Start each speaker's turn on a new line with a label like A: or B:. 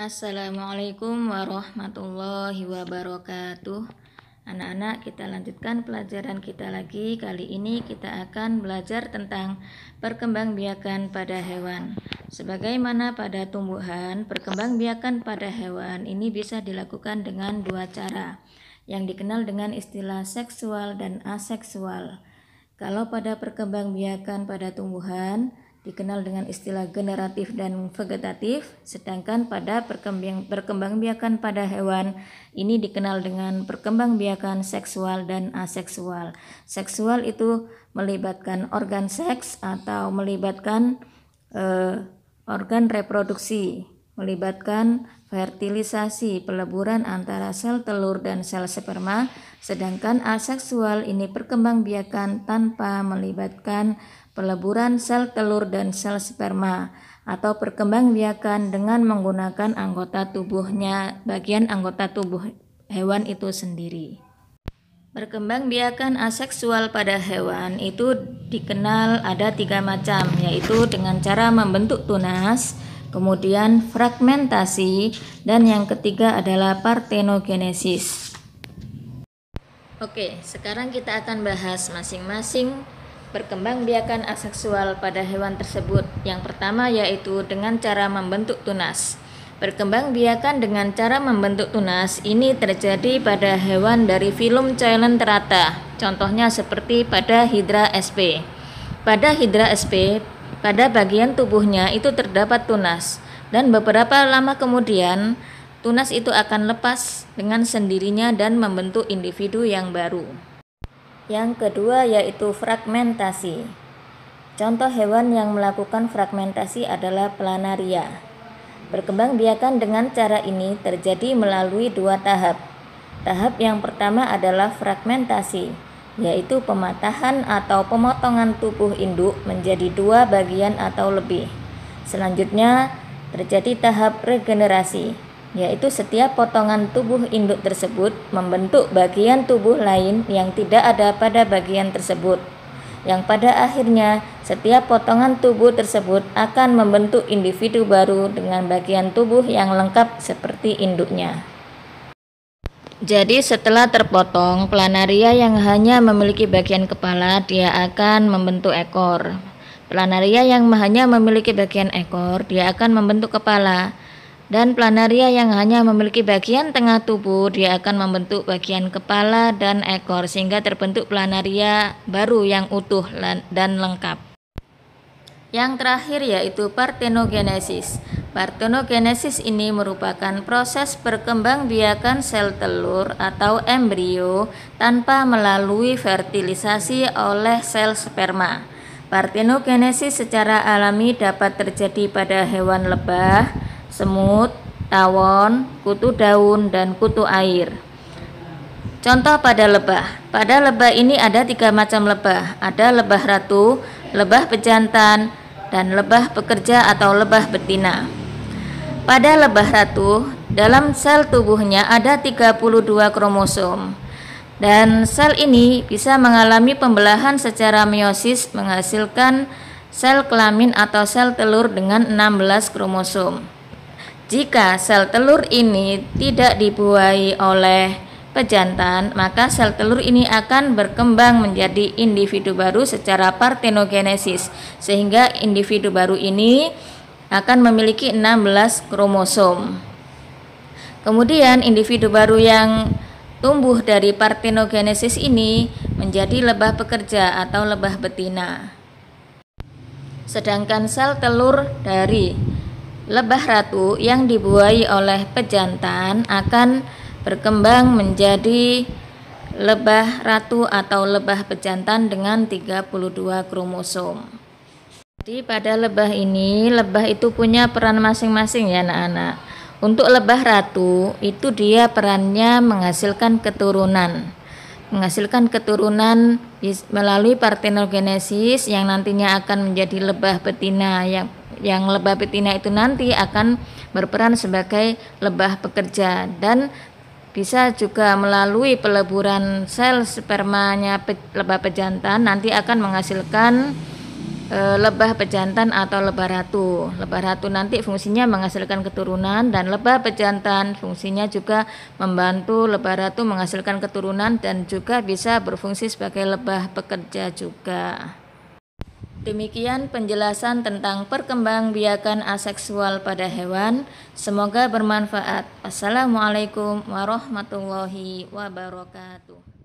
A: Assalamualaikum warahmatullahi wabarakatuh. Anak-anak, kita lanjutkan pelajaran kita lagi. Kali ini kita akan belajar tentang perkembangbiakan pada hewan. Sebagaimana pada tumbuhan, perkembangbiakan pada hewan ini bisa dilakukan dengan dua cara, yang dikenal dengan istilah seksual dan aseksual. Kalau pada perkembangbiakan pada tumbuhan dikenal dengan istilah generatif dan vegetatif, sedangkan pada perkembangbiakan pada hewan ini dikenal dengan perkembangbiakan seksual dan aseksual. Seksual itu melibatkan organ seks atau melibatkan organ reproduksi, melibatkan fertilisasi, peleburan antara sel telur dan sel sperma, sedangkan aseksual ini perkembangbiakan tanpa melibatkan peleburan sel telur dan sel sperma, atau perkembangbiakan dengan menggunakan anggota tubuhnya, bagian anggota tubuh hewan itu sendiri. Perkembangbiakan aseksual pada hewan itu dikenal ada 3 macam, yaitu dengan cara membentuk tunas, kemudian fragmentasi, dan yang ketiga adalah partenogenesis. Oke, sekarang kita akan bahas masing-masing perkembangbiakan aseksual pada hewan tersebut. Yang pertama yaitu dengan cara membentuk tunas. Perkembangbiakan dengan cara membentuk tunas ini terjadi pada hewan dari filum Coelenterata. Contohnya seperti pada Hydra sp. Pada Hydra sp, pada bagian tubuhnya itu terdapat tunas, dan beberapa lama kemudian tunas itu akan lepas dengan sendirinya dan membentuk individu yang baru. Yang kedua yaitu fragmentasi. Contoh hewan yang melakukan fragmentasi adalah planaria. Perkembangbiakan dengan cara ini terjadi melalui 2 tahap. Tahap yang pertama adalah fragmentasi, yaitu pematahan atau pemotongan tubuh induk menjadi 2 bagian atau lebih. Selanjutnya terjadi tahap regenerasi, yaitu setiap potongan tubuh induk tersebut membentuk bagian tubuh lain yang tidak ada pada bagian tersebut, yang pada akhirnya setiap potongan tubuh tersebut akan membentuk individu baru dengan bagian tubuh yang lengkap seperti induknya. Jadi setelah terpotong, planaria yang hanya memiliki bagian kepala, dia akan membentuk ekor. Planaria yang hanya memiliki bagian ekor, dia akan membentuk kepala. Dan planaria yang hanya memiliki bagian tengah tubuh, dia akan membentuk bagian kepala dan ekor, sehingga terbentuk planaria baru yang utuh dan lengkap. Yang terakhir yaitu partenogenesis. Partenogenesis ini merupakan proses perkembangbiakan sel telur atau embrio tanpa melalui fertilisasi oleh sel sperma. Partenogenesis secara alami dapat terjadi pada hewan lebah, semut, tawon, kutu daun, dan kutu air. Contoh pada lebah. Pada lebah ini ada 3 macam lebah. Ada lebah ratu, lebah pejantan, dan lebah pekerja atau lebah betina. Pada lebah ratu, dalam sel tubuhnya ada 32 kromosom. Dan sel ini bisa mengalami pembelahan secara meiosis menghasilkan sel kelamin atau sel telur dengan 16 kromosom. Jika sel telur ini tidak dibuahi oleh pejantan, maka sel telur ini akan berkembang menjadi individu baru secara partenogenesis, sehingga individu baru ini akan memiliki 16 kromosom. Kemudian individu baru yang tumbuh dari partenogenesis ini menjadi lebah pekerja atau lebah betina. Sedangkan sel telur dari lebah ratu yang dibuahi oleh pejantan akan berkembang menjadi lebah ratu atau lebah pejantan dengan 32 kromosom. Jadi pada lebah ini, lebah itu punya peran masing-masing ya anak-anak. Untuk lebah ratu itu dia perannya menghasilkan keturunan. Melalui partenogenesis yang nantinya akan menjadi lebah betina, yang lebah betina itu nanti akan berperan sebagai lebah pekerja, dan bisa juga melalui peleburan sel spermanya lebah pejantan nanti akan menghasilkan lebah pejantan atau lebah ratu. Lebah ratu nanti fungsinya menghasilkan keturunan, dan lebah pejantan fungsinya juga membantu lebah ratu menghasilkan keturunan dan juga bisa berfungsi sebagai lebah pekerja juga. Demikian penjelasan tentang perkembangbiakan aseksual pada hewan. Semoga bermanfaat. Assalamualaikum warahmatullahi wabarakatuh.